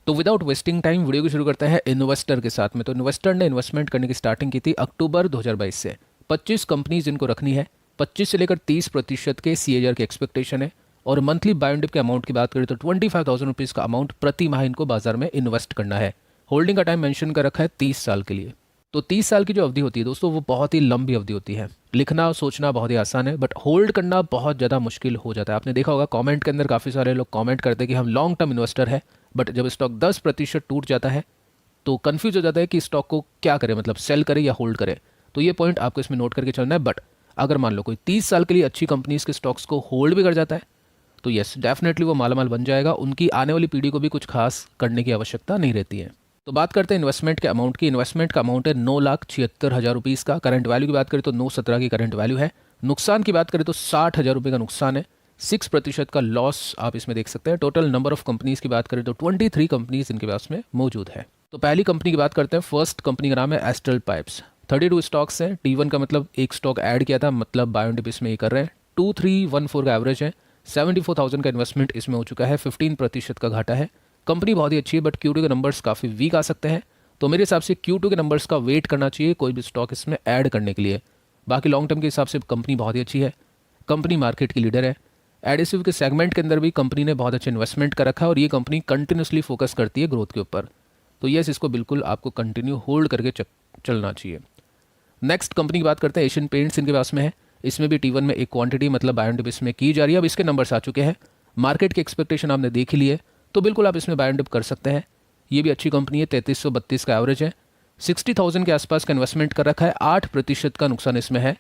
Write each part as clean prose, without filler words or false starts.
तो without wasting time video को शुरू करते हैं इन्वेस्टर के साथ में। तो इन्वेस्टर ने इन्वेस्टमेंट करने की स्टार्टिंग की थी अक्टूबर 2022 से। 25 कंपनीज इनको रखनी है, 25 से लेकर 30% के CAGR की एक्सपेक्टेशन है। और मंथली बाय एंड डिप के अमाउंट की बात करें तो 25,000 रुपीज़ का अमाउंट प्रति माह इनको बाजार में इन्वेस्ट करना है। होल्डिंग का टाइम मेंशन कर रखा है 30 साल के लिए। तो 30 साल की जो अवधि होती है दोस्तों, वो बहुत ही लंबी अवधि होती है। लिखना सोचना बहुत ही आसान है, बट होल्ड करना बहुत ज़्यादा मुश्किल हो जाता है। आपने देखा होगा कमेंट के अंदर काफ़ी सारे लोग कमेंट करते हैं कि हम लॉन्ग टर्म इन्वेस्टर है, बट जब स्टॉक 10% टूट जाता है तो कन्फ्यूज हो जाता है कि स्टॉक को क्या करें, मतलब सेल करें या होल्ड करें। तो ये पॉइंट आपको इसमें नोट करके चलना है। बट अगर मान लो कोई 30 साल के लिए अच्छी कंपनीज के स्टॉक्स को होल्ड भी कर जाता है तो यस डेफिनेटली वो मालामाल बन जाएगा। उनकी आने वाली पीढ़ी को भी कुछ खास करने की आवश्यकता नहीं रहती है। तो बात करते हैं इन्वेस्टमेंट के अमाउंट की। इन्वेस्टमेंट का अमाउंट है 9,76,000 रुपीज़ का। करंट वैल्यू की बात करें तो 9,17 की करंट वैल्यू है। नुकसान की बात करें तो 60,000 रुपये का नुकसान है। 6% का लॉस आप इसमें देख सकते हैं। टोटल नंबर ऑफ कंपनीज की बात करें तो 23 कंपनीज इनके पास में मौजूद है। तो पहली कंपनी की बात करते हैं। फर्स्ट कंपनी का नाम है एस्ट्रल पाइप्स। 32 स्टॉक्स हैं। T1 का मतलब एक स्टॉक ऐड किया था, मतलब बाय एंड डिप इसमें ये कर रहे हैं। 2314 का एवरेज है। 74,000 का इन्वेस्टमेंट इसमें हो चुका है। 15% का घाटा है। कंपनी बहुत ही अच्छी है, बट Q2 के नंबर्स काफ़ी वीक आ सकते हैं। तो मेरे हिसाब से Q2 के नंबर्स का वेट करना चाहिए कोई भी स्टॉक इसमें ऐड करने के लिए। बाकी लॉन्ग टर्म के हिसाब से कंपनी बहुत ही अच्छी है। कंपनी मार्केट की लीडर है। एडिसिव के सेगमेंट के अंदर भी कंपनी ने बहुत अच्छा इन्वेस्टमेंट कर रखा है और ये कंपनी कंटिन्यूसली फोकस करती है ग्रोथ के ऊपर। तो यस, इसको बिल्कुल आपको कंटिन्यू होल्ड करके चलना चाहिए। नेक्स्ट कंपनी की बात करते हैं। एशियन पेंट्स इनके पास में है। इसमें भी T1 में एक क्वांटिटी मतलब बाय एंड डिप इसमें की जा रही है। अब इसके नंबर्स आ चुके हैं। मार्केट की एक्सपेक्टेशन आपने देख ही ली है, तो बिल्कुल आप इसमें बाय एंड डिप कर सकते हैं। ये भी अच्छी कंपनी है। 3332 का एवरेज है। 60,000 के आसपास का इन्वेस्टमेंट कर रखा है। 8% का नुकसान इसमें है।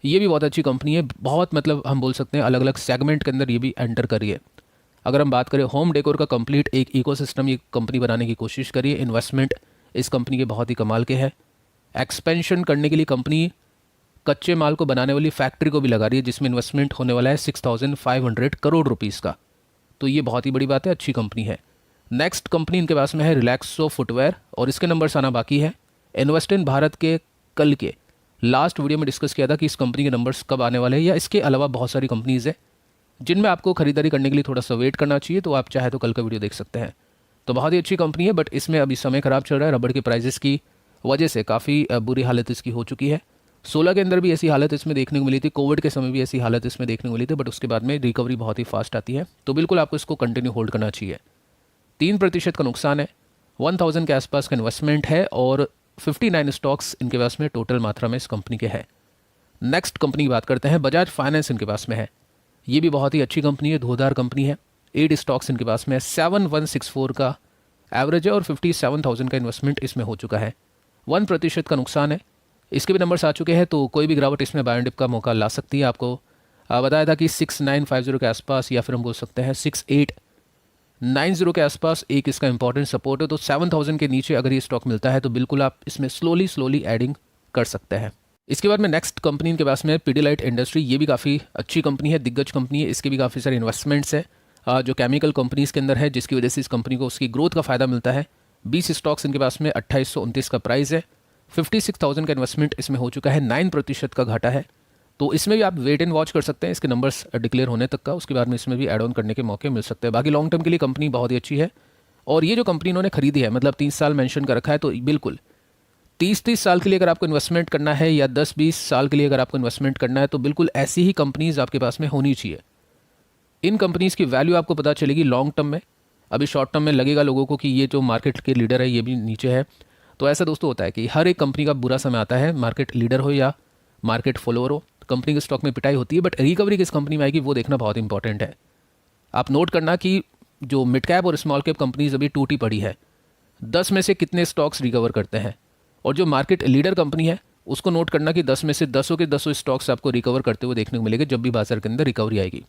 ये भी बहुत अच्छी कंपनी है। बहुत मतलब हम बोल सकते हैं अलग अलग सेगमेंट के अंदर ये भी एंटर करी है। अगर हम बात करें होम डेकोर का कंप्लीट एक इकोसिस्टम ये कंपनी बनाने की कोशिश करी है। इन्वेस्टमेंट इस कंपनी के बहुत ही कमाल के है। एक्सपेंशन करने के लिए कंपनी कच्चे माल को बनाने वाली फैक्ट्री को भी लगा रही है, जिसमें इन्वेस्टमेंट होने वाला है 6,500 करोड़ रुपीज़ का। तो ये बहुत ही बड़ी बात है, अच्छी कंपनी है। नेक्स्ट कंपनी इनके पास में है रिलैक्सो फुटवेयर और इसके नंबर्स आना बाकी है। इन्वेस्ट इन भारत के कल के लास्ट वीडियो में डिस्कस किया था कि इस कंपनी के नंबर्स कब आने वाले हैं, या इसके अलावा बहुत सारी कंपनीज़ है जिनमें आपको खरीदारी करने के लिए थोड़ा सा वेट करना चाहिए। तो आप चाहे तो कल का वीडियो देख सकते हैं। तो बहुत ही अच्छी कंपनी है, बट इसमें अभी समय खराब चल रहा है। रबड़ के प्राइजेस की वजह से काफ़ी बुरी हालत इसकी हो चुकी है। 16 के अंदर भी ऐसी हालत इसमें देखने को मिली थी। कोविड के समय भी ऐसी हालत इसमें देखने को मिली थी, बट उसके बाद में रिकवरी बहुत ही फास्ट आती है। तो बिल्कुल आपको इसको कंटिन्यू होल्ड करना चाहिए। 3% का नुकसान है। 1000 के आसपास का इन्वेस्टमेंट है और 59 स्टॉक्स इनके पास में टोटल मात्रा में इस कंपनी के है। नेक्स्ट कंपनी की बात करते हैं। बजाज फाइनेंस इनके पास में है। ये भी बहुत ही अच्छी कंपनी है, धुआंधार कंपनी है। 8 स्टॉक्स इनके पास में है। 7164 का एवरेज है और 57,000 का इन्वेस्टमेंट इसमें हो चुका है। 1% का नुकसान है। इसके भी नंबर्स आ चुके हैं, तो कोई भी गिरावट इसमें बाय एंड डिप का मौका ला सकती है। आपको बताया था कि 6950 के आसपास, या फिर हम बोल सकते हैं 6890 के आसपास एक इसका इंपॉर्टेंट सपोर्ट है। तो 7000 के नीचे अगर ये स्टॉक मिलता है तो बिल्कुल आप इसमें स्लोली एडिंग कर सकते हैं। इसके बाद में नेक्स्ट कंपनी इनके पास में पिडिलाइट इंडस्ट्री। ये भी काफ़ी अच्छी कंपनी है, दिग्गज कंपनी है। इसके भी काफ़ी सारे इन्वेस्टमेंट्स है जो केमिकल कंपनीज़ के अंदर है, जिसकी वजह से इस कंपनी को उसकी ग्रोथ का फ़ायदा मिलता है। 20 स्टॉक्स इनके पास में 2829 का प्राइस है। 56,000 का इन्वेस्टमेंट इसमें हो चुका है। 9% का घाटा है। तो इसमें भी आप वेट एंड वॉच कर सकते हैं इसके नंबर्स डिक्लेयर होने तक का। उसके बाद में इसमें भी एड ऑन करने के मौके मिल सकते हैं। बाकी लॉन्ग टर्म के लिए कंपनी बहुत ही अच्छी है। और ये जो कंपनी इन्होंने खरीदी है, मतलब 30 साल मेंशन कर रखा है, तो बिल्कुल 30 साल के लिए अगर आपको इन्वेस्टमेंट करना है या 10-20 साल के लिए अगर आपको इन्वेस्टमेंट करना है, तो बिल्कुल ऐसी ही कंपनीज आपके पास में होनी चाहिए। इन कंपनीज़ की वैल्यू आपको पता चलेगी लॉन्ग टर्म में। अभी शॉर्ट टर्म में लगेगा लोगों को कि ये जो मार्केट के लीडर है ये भी नीचे है। तो ऐसा दोस्तों होता है कि हर एक कंपनी का बुरा समय आता है, मार्केट लीडर हो या मार्केट फॉलोअर हो। कंपनी के स्टॉक में पिटाई होती है, बट रिकवरी किस कंपनी में आएगी वो देखना बहुत इंपॉर्टेंट है। आप नोट करना कि जो मिड कैप और स्मॉल कैप कंपनीज अभी टूटी पड़ी है, 10 में से कितने स्टॉक्स रिकवर करते हैं। और जो मार्केट लीडर कंपनी है उसको नोट करना कि 10 में से 10 के 10 स्टॉक्स आपको रिकवर करते हुए देखने को मिलेंगे जब भी बाजार के अंदर रिकवरी आएगी।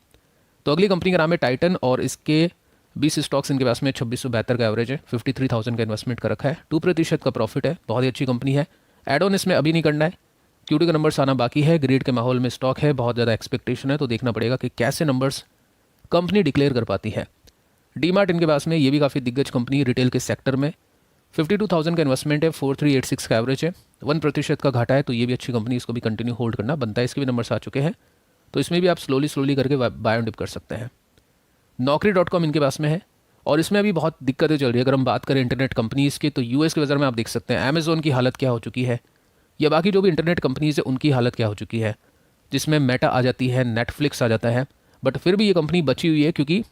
तो अगली कंपनी का नाम है टाइटन और इसके 20 स्टॉक्स इनके पास में 2672 का एवरेज है। 53,000 का इन्वेस्टमेंट का रखा है। 2% का प्रॉफिट है। बहुत ही अच्छी कंपनी है। एड ऑन इसमें अभी नहीं करना है। Q2 के नंबर्स आना बाकी है। ग्रेड के माहौल में स्टॉक है, बहुत ज़्यादा एक्सपेक्टेशन है, तो देखना पड़ेगा कि कैसे नंबर्स कंपनी डिक्लेयर कर पाती है। डीमार्ट इनके पास में, ये भी काफ़ी दिग्गज कंपनी रिटेल के सेक्टर में। 52,000 का इन्वेस्टमेंट है। 4386 का एवरेज है। 1% का घाटा है। तो ये भी अच्छी कंपनी, इसको भी कंटिन्यू होल्ड करना बनता है। इसके भी नंबर्स आ चुके हैं, तो इसमें भी आप स्लोली करके बाय एंड डिप कर सकते हैं। Naukri.com इनके पास में है और इसमें अभी बहुत दिक्कतें चल रही है। अगर हम बात करें इंटरनेट कंपनीज़ की, तो यूएस के बाज़ार में आप देख सकते हैं अमेज़ॉन की हालत क्या हो चुकी है, या बाकी जो भी इंटरनेट कंपनीज़ है उनकी हालत क्या हो चुकी है, जिसमें मेटा आ जाती है, नेटफ्लिक्स आ जाता है, बट फिर भी ये कंपनी बची हुई है क्योंकि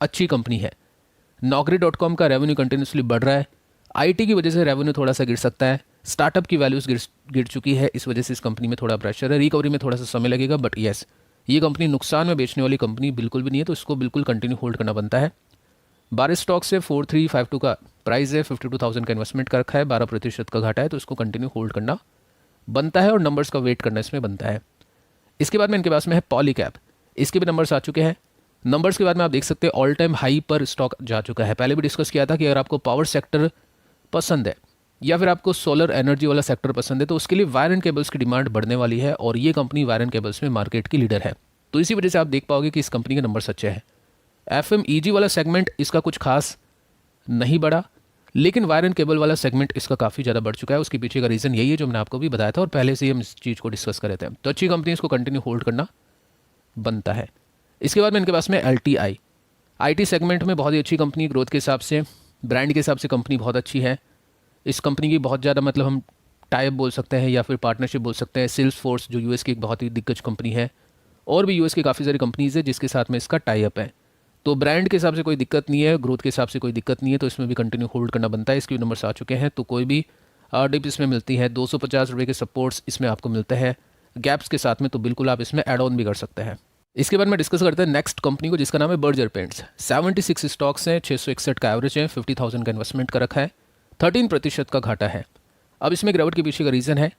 अच्छी कंपनी है। Naukri.com का रेवेन्यू कंटिन्यूसली बढ़ रहा है। आईटी की वजह से रेवेन्यू थोड़ा सा गिर सकता है, स्टार्टअप की वैल्यूज गिर चुकी है, इस वजह से इस कंपनी में थोड़ा प्रेशर है। रिकवरी में थोड़ा सा समय लगेगा, बट येस, ये कंपनी नुकसान में बेचने वाली कंपनी बिल्कुल भी नहीं है, तो इसको बिल्कुल कंटिन्यू होल्ड करना बनता है। 12 स्टॉक से 4352 का प्राइस है, 52,000 का इन्वेस्टमेंट का रखा है, 12% का घाटा है, तो इसको कंटिन्यू होल्ड करना बनता है और नंबर्स का वेट करना इसमें बनता है। इसके बाद में इनके पास में है पॉलीकैब, इसके भी नंबर्स आ चुके हैं। नंबर्स के बाद में आप देख सकते हैं ऑल टाइम हाई पर स्टॉक जा चुका है। पहले भी डिस्कस किया था कि अगर आपको पावर सेक्टर पसंद है या फिर आपको सोलर एनर्जी वाला सेक्टर पसंद है, तो उसके लिए वायर एंड केबल्स की डिमांड बढ़ने वाली है, और ये कंपनी वायर एंड केबल्स में मार्केट की लीडर है। तो इसी वजह से आप देख पाओगे कि इस कंपनी के नंबर्स अच्छे हैं। FMEG वाला सेगमेंट इसका कुछ खास नहीं बढ़ा, लेकिन वायर एंड केबल वाला सेगमेंट इसका काफ़ी ज़्यादा बढ़ चुका है। उसके पीछे का रीज़न यही है जो मैंने आपको भी बताया था, और पहले से ही हम इस चीज़ को डिस्कस कर रहे थे। तो अच्छी कंपनी इसको कंटिन्यू होल्ड करना बनता है। इसके बाद में इनके पास में LTI, IT सेगमेंट में बहुत ही अच्छी कंपनी, ग्रोथ के हिसाब से, ब्रांड के हिसाब से कंपनी बहुत अच्छी है। इस कंपनी की बहुत ज़्यादा मतलब हम टाइप बोल सकते हैं या फिर पार्टनरशिप बोल सकते हैं। सेल्स फोर्स जो यूएस की एक बहुत ही दिग्गज कंपनी है, और भी यूएस की काफ़ी सारी कंपनीज़ है जिसके साथ में इसका टाई अप है। तो ब्रांड के हिसाब से कोई दिक्कत नहीं है, ग्रोथ के हिसाब से कोई दिक्कत नहीं है, तो इसमें भी कंटिन्यू होल्ड करना बनता है। इसके भी नंबर्स आ चुके हैं, तो कोई भी डिप इसमें मिलती है। 250 रुपये के सपोर्ट्स इसमें आपको मिलते हैं गैप्स के साथ में, तो बिल्कुल आप इसमें एड ऑन भी कर सकते हैं। इसके बाद में डिस्कस करते हैं नेक्स्ट कंपनी को, जिसका नाम है बर्जर पेंट्स। 76 स्टॉक्स हैं, 661 का एवरेज है, 50,000 का इन्वेस्टमेंट का रखा है, 13% का घाटा है। अब इसमें गिरावट के पीछे का रीज़न है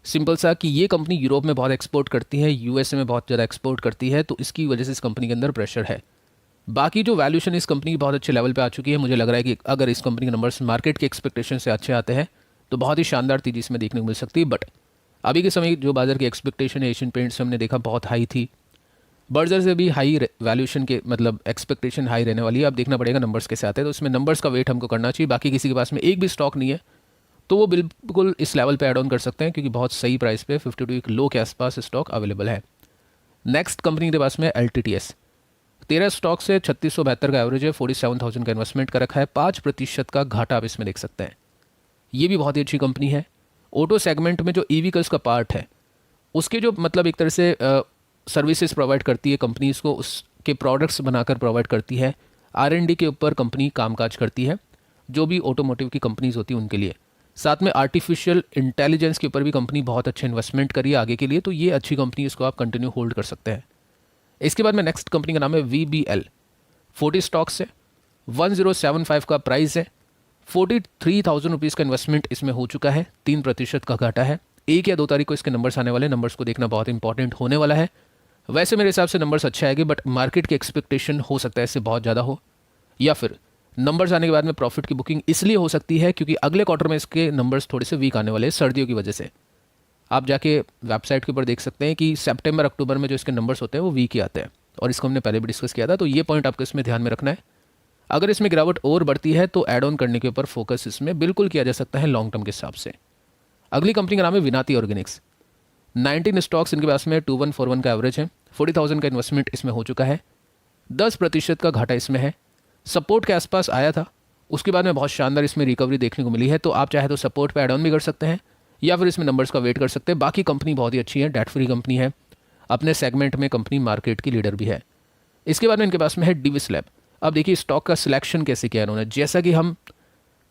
सिंपल सा कि ये कंपनी यूरोप में बहुत एक्सपोर्ट करती है, यूएसए में बहुत ज़्यादा एक्सपोर्ट करती है, तो इसकी वजह से इस कंपनी के अंदर प्रेशर है। बाकी जो वैल्यूशन इस कंपनी की बहुत अच्छे लेवल पे आ चुकी है। मुझे लग रहा है कि अगर इस कंपनी के नंबर्स मार्केट के एक्सपेक्टेशन से अच्छे आते हैं तो बहुत ही शानदार तेजी इसमें देखने को मिल सकती है। बट अभी के समय जो बाजार की एक्सपेक्टेशन है एशियन पेंट्स से हमने देखा बहुत हाई थी, बर्जर से भी हाई वैल्यूशन के मतलब एक्सपेक्टेशन हाई रहने वाली है। अब देखना पड़ेगा नंबर्स कैसे आते हैं, तो इसमें नंबर्स का वेट हमको करना चाहिए। बाकी किसी के पास में एक भी स्टॉक नहीं है तो वो बिल्कुल इस लेवल पे ऐड ऑन कर सकते हैं, क्योंकि बहुत सही प्राइस पे 52 वीक लो के आसपास स्टॉक अवेलेबल है। नेक्स्ट कंपनी के पास में LTTS, 13 स्टॉक से 3672 का एवरेज है, 47,000 का इन्वेस्टमेंट का रखा है, 5% का घाटा आप इसमें देख सकते हैं। ये भी बहुत ही अच्छी कंपनी है। ऑटो सेगमेंट में जो ईवीकल्स का पार्ट है उसके जो मतलब एक तरह से सर्विसेज प्रोवाइड करती है कंपनीज़ को, उसके प्रोडक्ट्स बनाकर प्रोवाइड करती है। R&D के ऊपर कंपनी कामकाज करती है, जो भी ऑटोमोटिव की कंपनीज होती हैं उनके लिए। साथ में आर्टिफिशियल इंटेलिजेंस के ऊपर भी कंपनी बहुत अच्छे इन्वेस्टमेंट करी है आगे के लिए, तो ये अच्छी कंपनी, इसको आप कंटिन्यू होल्ड कर सकते हैं। इसके बाद में नेक्स्ट कंपनी का नाम है VBL, 40 स्टॉक्स है, 1075 का प्राइस है, 43,000 रुपीज़ का इन्वेस्टमेंट इसमें हो चुका है, 3% का घाटा है। 1 या 2 तारीख को इसके नंबर्स आने वाले, नंबर्स को देखना बहुत इंपॉर्टेंट होने वाला है। वैसे मेरे हिसाब से नंबर्स अच्छे आएंगे, बट मार्केट की एक्सपेक्टेशन हो सकता है इससे बहुत ज़्यादा हो, या फिर नंबर्स आने के बाद में प्रॉफिट की बुकिंग इसलिए हो सकती है क्योंकि अगले क्वार्टर में इसके नंबर्स थोड़े से वीक आने वाले हैं सर्दियों की वजह से। आप जाके वेबसाइट के ऊपर देख सकते हैं कि सितंबर अक्टूबर में जो इसके नंबर्स होते हैं वो वीक ही आते हैं, और इसको हमने पहले भी डिस्कस किया था, तो ये पॉइंट आपको इसमें ध्यान में रखना है। अगर इसमें गिरावट और बढ़ती है तो ऐड ऑन करने के ऊपर फोकस इसमें बिल्कुल किया जा सकता है लॉन्ग टर्म के हिसाब से। अगली कंपनी का नाम है विनाती ऑर्गेनिक्स, 19 स्टॉक्स इनके पास में, 2141 का एवरेज है, 40,000 का इन्वेस्टमेंट इसमें हो चुका है, 10% का घाटा इसमें है। सपोर्ट के आसपास आया था, उसके बाद में बहुत शानदार इसमें रिकवरी देखने को मिली है, तो आप चाहे तो सपोर्ट पे ऐड ऑन भी कर सकते हैं या फिर इसमें नंबर्स का वेट कर सकते हैं। बाकी कंपनी बहुत ही अच्छी है, डेट फ्री कंपनी है, अपने सेगमेंट में कंपनी मार्केट की लीडर भी है। इसके बाद में इनके पास में है डिविस लैब। अब देखिए स्टॉक का सिलेक्शन कैसे किया इन्होंने, जैसा कि हम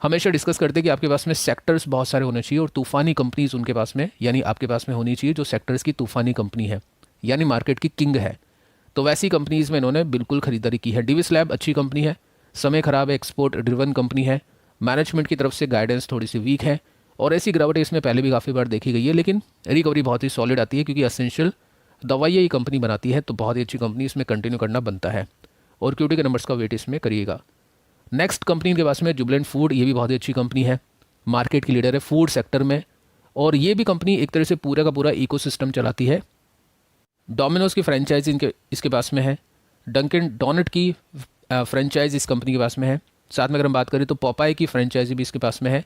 हमेशा डिस्कस करते हैं कि आपके पास में सेक्टर्स बहुत सारे होने चाहिए और तूफानी कंपनीज उनके पास में, यानी आपके पास में होनी चाहिए जो सेक्टर्स की तूफानी कंपनी है, यानी मार्केट की किंग है। तो वैसी कंपनीज में इन्होंने बिल्कुल खरीदारी की है। डिविस लैब अच्छी कंपनी है, समय खराब है, एक्सपोर्ट ड्रिवन कंपनी है, मैनेजमेंट की तरफ से गाइडेंस थोड़ी सी वीक है, और ऐसी गिरावट इसमें पहले भी काफ़ी बार देखी गई है, लेकिन रिकवरी बहुत ही सॉलिड आती है क्योंकि असेंशियल दवाइयाँ ये कंपनी बनाती है, तो बहुत ही अच्छी कंपनी, इसमें कंटिन्यू करना बनता है और क्यूटी के नंबर्स का वेट इसमें करिएगा। नेक्स्ट कंपनी के पास में जुबलेंट फूड, ये भी बहुत ही अच्छी कंपनी है, मार्केट की लीडर है फूड सेक्टर में, और ये भी कंपनी एक तरह से पूरा का पूरा इकोसिस्टम चलाती है। डोमिनोज की फ्रेंचाइजी इसके पास में है, डंकिन डोनट की फ्रेंचाइज इस कंपनी के पास में है, साथ में अगर हम बात करें तो पॉपाई की फ्रेंचाइजी भी इसके पास में है,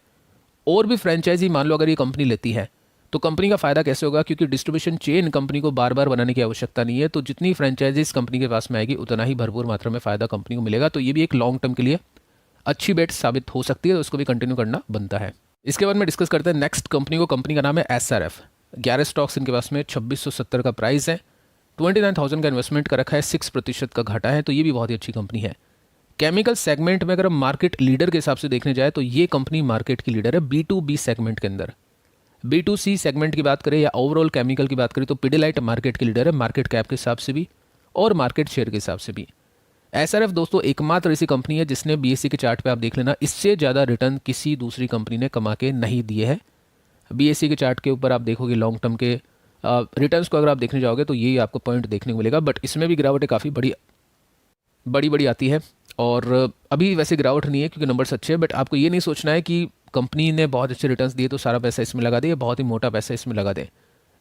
और भी फ्रेंचाइजी मान लो अगर ये कंपनी लेती है तो कंपनी का फ़ायदा कैसे होगा, क्योंकि डिस्ट्रीब्यूशन चेन कंपनी को बार बार बनाने की आवश्यकता नहीं है, तो जितनी फ्रेंचाइजीज कंपनी के पास में आएगी उतना ही भरपूर मात्रा में फ़ायदा कंपनी को मिलेगा। तो ये भी एक लॉन्ग टर्म के लिए अच्छी बेट साबित हो सकती है, तो उसको भी कंटिन्यू करना बनता है। इसके बाद में डिस्कस करते हैं नेक्स्ट कंपनी को। कंपनी का नाम है SRF। 11 स्टॉक्स इनके पास में, 2670 का प्राइस है, 29,000 का इन्वेस्टमेंट का रखा है, 6% का घाटा है, तो ये भी बहुत ही अच्छी कंपनी है। केमिकल सेगमेंट में अगर हम मार्केट लीडर के हिसाब से देखने जाए तो ये कंपनी मार्केट की लीडर है B2B सेगमेंट के अंदर। B2C सेगमेंट की बात करें या ओवरऑल केमिकल की बात करें तो पिडिलाइट मार्केट की लीडर है, मार्केट कैप के हिसाब से भी और मार्केट शेयर के हिसाब से भी। SRF दोस्तों एकमात्र ऐसी कंपनी है जिसने BSE के चार्ट पे आप देख लेना, इससे ज़्यादा रिटर्न किसी दूसरी कंपनी ने कमा के नहीं दिए हैं। BSE के चार्ट के ऊपर आप देखोगे लॉन्ग टर्म के रिटर्न्स को अगर आप देखने जाओगे तो ये आपको पॉइंट देखने को मिलेगा, बट इसमें भी गिरावटें काफ़ी बड़ी आती है। और अभी वैसे गिरावट नहीं है क्योंकि नंबर्स अच्छे हैं, बट आपको ये नहीं सोचना है कि कंपनी ने बहुत अच्छे रिटर्न्स दिए तो सारा पैसा इसमें लगा दे या बहुत ही मोटा पैसा इसमें लगा दे।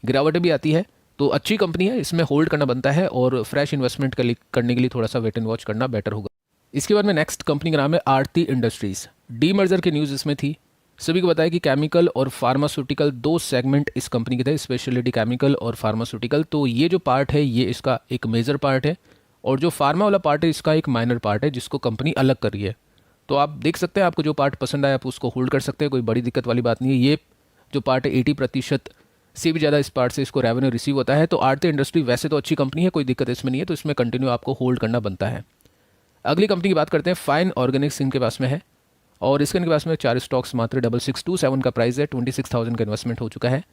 गिरावटें भी आती है, तो अच्छी कंपनी है, इसमें होल्ड करना बनता है और फ्रेश इन्वेस्टमेंट करने के लिए थोड़ा सा वेट एंड वॉच करना बेटर होगा। इसके बाद में नेक्स्ट कंपनी का नाम है आरती इंडस्ट्रीज़। डीमर्जर की न्यूज़ इसमें थी। सभी को बताया कि केमिकल और फार्मास्यूटिकल दो सेगमेंट इस कंपनी के थे, स्पेशलिटी केमिकल और फार्मास्यूटिकल। तो ये जो पार्ट है ये इसका एक मेजर पार्ट है और जो फार्मा वाला पार्ट है इसका एक माइनर पार्ट है जिसको कंपनी अलग कर रही है। तो आप देख सकते हैं, आपको जो पार्ट पसंद आया आप उसको होल्ड कर सकते हैं, कोई बड़ी दिक्कत वाली बात नहीं है। ये जो पार्ट है 80% से भी ज़्यादा इस पार्ट से इसको रेवेन्यू रिसीव होता है। तो आरती इंडस्ट्री वैसे तो अच्छी कंपनी है, कोई दिक्कत इसमें नहीं है, तो इसमें कंटिन्यू आपको होल्ड करना बनता है। अगली कंपनी की बात करते हैं, फाइन ऑर्गेनिक्स इनके पास में है और इसके पास में 4 स्टॉक्स मात्र 6627 का प्राइस है, 26,000 का इन्वेस्टमेंट हो चुका है,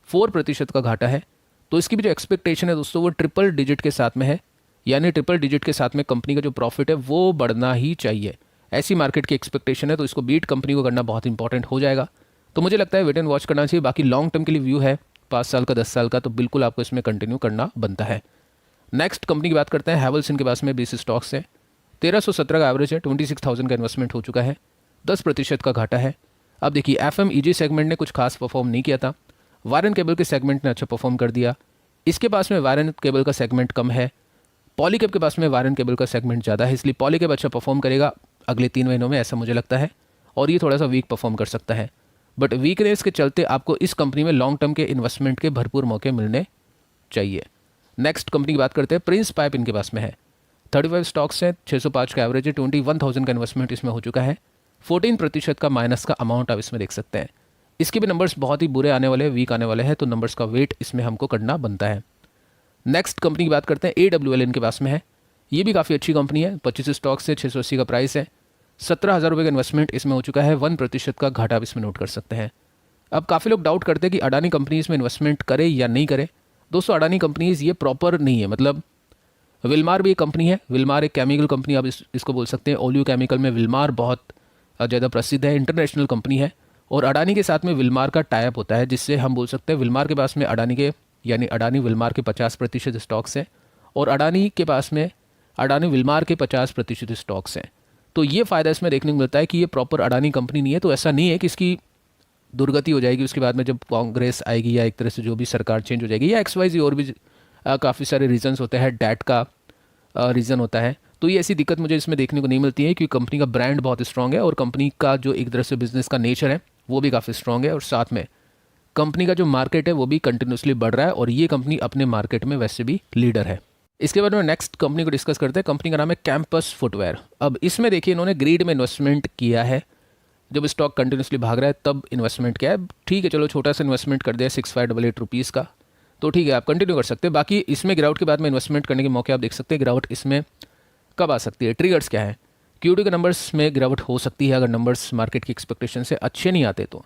4% का घाटा है। तो इसकी भी जो एक्सपेक्टेशन है दोस्तों वो ट्रिपल डिजिट के साथ में है, यानी ट्रिपल डिजिट के साथ में कंपनी का जो प्रॉफिट है वो बढ़ना ही चाहिए, ऐसी मार्केट की एक्सपेक्टेशन है। तो इसको बीट कंपनी को करना बहुत इंपॉर्टेंट हो जाएगा। तो मुझे लगता है वेट एंड वॉच करना चाहिए। बाकी लॉन्ग टर्म के लिए व्यू है 5 साल का 10 साल का, तो बिल्कुल आपको इसमें कंटिन्यू करना बनता है। नेक्स्ट कंपनी की बात करते हैं, हैवल्स इनके पास में 20 स्टॉक्स है, 1317 का एवरेज है, 26,000 का इन्वेस्टमेंट हो चुका है, 10% का घाटा है। अब देखिए FMEG सेगमेंट ने कुछ खास परफॉर्म नहीं किया था, वायर एंड केबल के सेगमेंट ने अच्छा परफॉर्म कर दिया। इसके पास में वायर एंड केबल का सेगमेंट कम है, पॉलीकैब के पास में वायर एंड केबल का सेगमेंट ज़्यादा है, इसलिए पॉलीकैब अच्छा परफॉर्म करेगा अगले 3 महीनों में, ऐसा मुझे लगता है। और ये थोड़ा सा वीक परफॉर्म कर सकता है, बट वीकनेस के चलते आपको इस कंपनी में लॉन्ग टर्म के इन्वेस्टमेंट के भरपूर मौके मिलने चाहिए। नेक्स्ट कंपनी की बात करते हैं, प्रिंस पाइप इनके पास में है, 35 स्टॉक्स हैं, 605 का एवरेज है, 21,000 का इन्वेस्टमेंट इसमें हो चुका है, 14% का माइनस का अमाउंट आप इसमें देख सकते हैं। इसके भी नंबर्स बहुत ही बुरे आने वाले हैं, वीक आने वाले हैं, तो नंबर्स का वेट इसमें हमको करना बनता है। नेक्स्ट कंपनी की बात करते हैं, AWL इनके पास में है, ये भी काफ़ी अच्छी कंपनी है, 25 स्टॉक्स से 680 का प्राइस है, 17,000 रुपये का इन्वेस्टमेंट इसमें हो चुका है, 1% का घाटा आप इसमें नोट कर सकते हैं। अब काफ़ी लोग डाउट करते हैं कि अडानी कंपनीज में इन्वेस्टमेंट करे या नहीं करे। दोस्तों अडानी कंपनीज ये प्रॉपर नहीं है, मतलब विलमार भी एक कंपनी है, विलमार एक केमिकल कंपनी आप इसको बोल सकते हैं। ओलियो केमिकल में विलमार बहुत ज़्यादा प्रसिद्ध है, इंटरनेशनल कंपनी है, और अडानी के साथ में विलमार का टाइप होता है, जिससे हम बोल सकते हैं विलमार के पास में अडानी के यानी अडानी विलमार के 50% स्टॉक्स हैं और अडानी के पास में अडानी विलमार के 50% स्टॉक्स हैं। तो ये फ़ायदा इसमें देखने को मिलता है कि ये प्रॉपर अडानी कंपनी नहीं है। तो ऐसा नहीं है कि इसकी दुर्गति हो जाएगी उसके बाद में जब कांग्रेस आएगी या एक तरह से जो भी सरकार चेंज हो जाएगी या XYZ और भी काफ़ी सारे रीजंस होते हैं, डेट का रीज़न होता है। तो ये ऐसी दिक्कत मुझे इसमें देखने को नहीं मिलती है, क्योंकि कंपनी का ब्रांड बहुत स्ट्रॉन्ग है और कंपनी का जो एक तरह से बिजनेस का नेचर है वो भी काफ़ी स्ट्रॉन्ग है, और साथ में कंपनी का जो मार्केट है वो भी कंटिन्यूसली बढ़ रहा है और ये कंपनी अपने मार्केट में वैसे भी लीडर है। इसके बाद में नेक्स्ट कंपनी को डिस्कस करते हैं। कंपनी का नाम है कैंपस फुटवेयर। अब इसमें देखिए इन्होंने ग्रीड में इन्वेस्टमेंट किया है, जब स्टॉक कंटिन्यूसली भाग रहा है तब इन्वेस्टमेंट किया है। ठीक है, चलो छोटा सा इन्वेस्टमेंट कर दिया 6588 रुपीज़ का, तो ठीक है आप कंटिन्यू कर सकते हैं। बाकी इसमें गिरावट के बाद में इन्वेस्टमेंट करने के मौके आप देख सकते हैं। गिरावट इसमें कब आ सकती है, ट्रिगर्स क्या है। Q2 के नंबर्स में गिरावट हो सकती है अगर नंबर्स मार्केट की एक्सपेक्टेशन से अच्छे नहीं आते तो।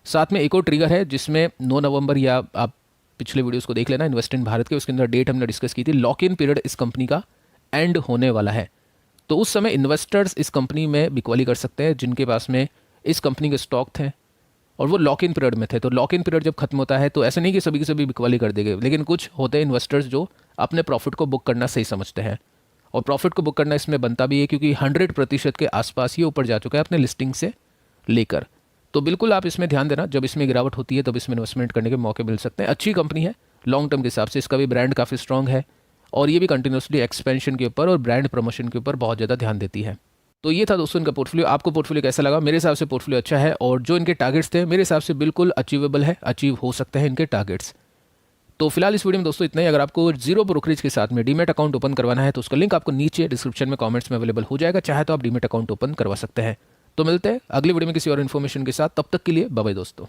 साथ में एक और ट्रिगर है जिसमें 9 नवंबर, या आप पिछले वीडियोस को देख लेना इन्वेस्ट इन भारत के, उसके अंदर डेट हमने डिस्कस की थी। लॉक इन पीरियड इस कंपनी का एंड होने वाला है, तो उस समय इन्वेस्टर्स इस कंपनी में बिकवाली कर सकते हैं जिनके पास में इस कंपनी के स्टॉक थे और वो लॉक इन पीरियड में थे। तो लॉक इन पीरियड जब खत्म होता है तो ऐसा नहीं कि सभी के सभी बिकवाली कर देंगे, लेकिन कुछ होते हैं इन्वेस्टर्स जो अपने प्रॉफिट को बुक करना सही समझते हैं, और प्रॉफिट को बुक करना इसमें बनता भी है क्योंकि 100% के आसपास ही ऊपर जा चुका है अपने लिस्टिंग से लेकर। तो बिल्कुल आप इसमें ध्यान देना, जब इसमें गिरावट होती है तब इसमें इन्वेस्टमेंट करने के मौके मिल सकते हैं। अच्छी कंपनी है लॉन्ग टर्म के हिसाब से, इसका भी ब्रांड काफ़ी स्ट्रॉन्ग है और ये भी कंटिन्यूसली एक्सपेंशन के ऊपर और ब्रांड प्रमोशन के ऊपर बहुत ज़्यादा ध्यान देती है। तो ये था दोस्तों इनका पोर्टफोलियो। आपको पोर्टफोलियो कैसा लगा? मेरे हिसाब से पोर्टफोलियो अच्छा है, और जो इनके टारगेट्स थे मेरे हिसाब से बिल्कुल अचीवेबल है, अचीव हो सकते हैं इनके टारगेट्स। तो फिलहाल इस वीडियो में दोस्तों इतना ही। अगर आपको जीरो ब्रोकरेज के साथ में डीमेट अकाउंट ओपन करवाना है तो उसका लिंक आपको नीचे डिस्क्रिप्शन में कमेंट्स में अवेलेबल हो जाएगा, चाहे तो आप डीमेट अकाउंट ओपन करवा सकते हैं। तो मिलते हैं अगली वीडियो में किसी और इन्फॉर्मेशन के साथ, तब तक के लिए बाय बाय दोस्तों।